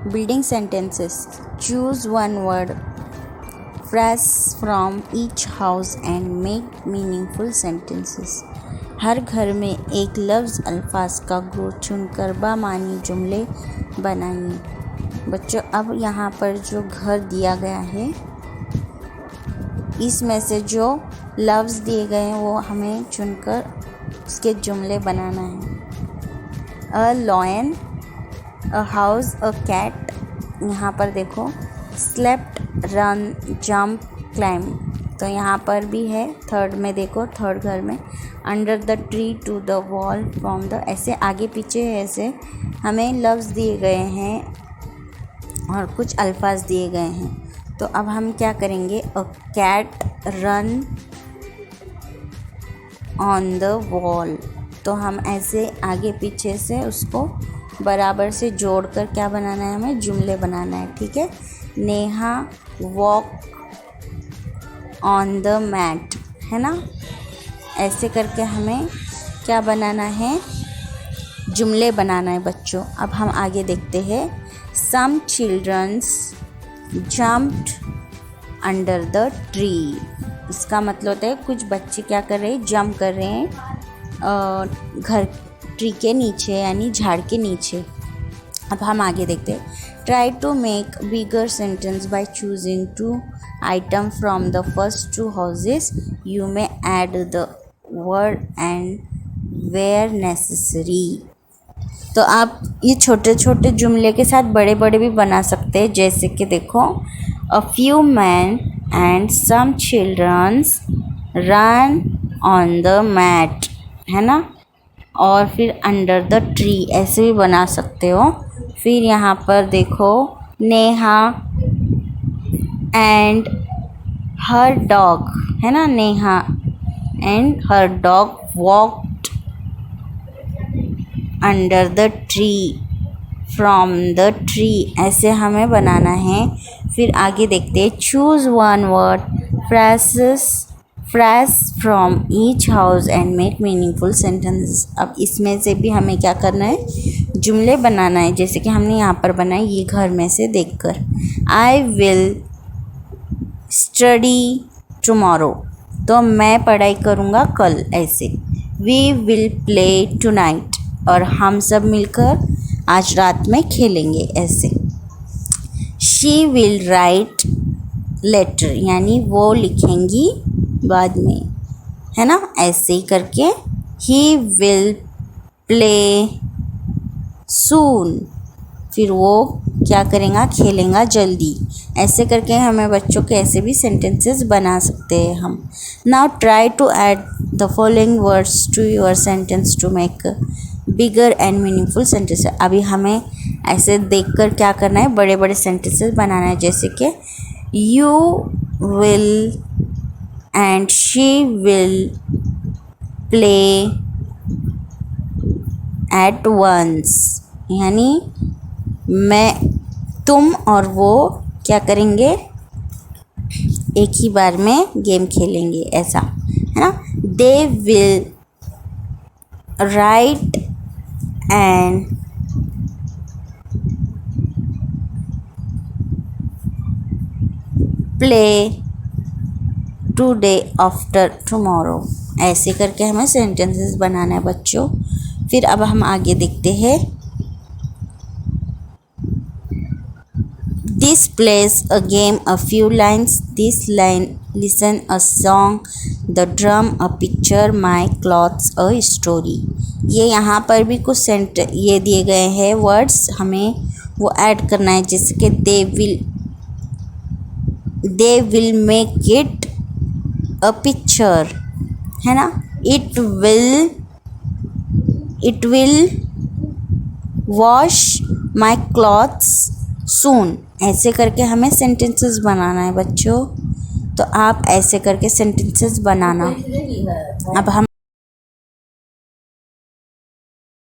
Building sentences. Choose one word phrase from each house and make meaningful sentences. हर घर में एक लफ्ज़ अल्फाज का ग्रुप चुनकर बामानी जुमले बनाइए। बच्चों, अब यहाँ पर जो घर दिया गया है इसमें से जो लफ्ज़ दिए गए हैं वो हमें चुनकर उसके जुमले बनाना है। A lion, a house, a cat. यहाँ पर देखो स्लेप्ट, रन, जंप, क्लाइंब। तो यहाँ पर भी है थर्ड में, देखो थर्ड घर में under the tree, to the wall, from the. ऐसे आगे पीछे ऐसे हमें लफ्ज़ दिए गए हैं और कुछ अल्फाज दिए गए हैं। तो अब हम क्या करेंगे, a cat run on the wall. तो हम ऐसे आगे पीछे से उसको बराबर से जोड़कर क्या बनाना है, हमें जुमले बनाना है। ठीक है। Neha walk on the mat, है ना। ऐसे करके हमें क्या बनाना है, जुमले बनाना है बच्चों। अब हम आगे देखते हैं। Some childrens jumped under the tree. इसका मतलब होता है कुछ बच्चे क्या कर रहे हैं, जंप कर रहे हैं घर ट्री के नीचे, यानी झाड़ के नीचे। अब हम आगे देखते हैं। Try to make bigger sentence by choosing two item from the first two houses. You may add the word and where necessary. तो आप ये छोटे छोटे जुमले के साथ बड़े बड़े भी बना सकते हैं। जैसे कि देखो, a few man and some childrens run on the mat, है ना। और फिर अंडर द ट्री ऐसे भी बना सकते हो। फिर यहाँ पर देखो, नेहा एंड हर डॉग, है ना। Neha and her dog walked under the tree, from the tree. ऐसे हमें बनाना है। फिर आगे देखते हैं। Choose one word phrase from each house and make meaningful sentences. अब इसमें से भी हमें क्या करना है, जुमले बनाना है। जैसे कि हमने यहाँ पर बनाए ये घर में से देखकर। आई विल स्टडी टुमारो, तो मैं पढ़ाई करूँगा कल। ऐसे वी विल प्ले टुनाइट, और हम सब मिलकर आज रात में खेलेंगे। ऐसे शी विल राइट लेटर, यानी वो लिखेंगी बाद में, है ना। ऐसे ही करके ही विल प्ले सून, फिर वो क्या करेगा, खेलेगा जल्दी। ऐसे करके हमें बच्चों के ऐसे भी सेंटेंसेस बना सकते हैं हम। Now try to add the following words to your sentence to make bigger and meaningful sentence. अभी हमें ऐसे देखकर क्या करना है, बड़े बड़े सेंटेंसेस बनाना है। जैसे कि you will and she will play at once, यानी तुम और वो क्या करेंगे, एक ही बार में गेम खेलेंगे, ऐसा, है ना। They will write and play today after tomorrow. ऐसे करके हमें सेंटेंसेस बनाना है बच्चों। फिर अब हम आगे देखते हैं। This place a game, a few lines, this line listen, a song, the drum, a picture, my clothes, a story. ये यहाँ पर भी कुछ ये दिए गए हैं वर्ड्स, हमें वो ऐड करना है। जैसे कि they will make it a picture, है ना। It will wash my clothes soon. ऐसे करके हमें सेंटेंसेस बनाना है बच्चों। तो आप ऐसे करके सेंटेंसेस बनाना। अब हम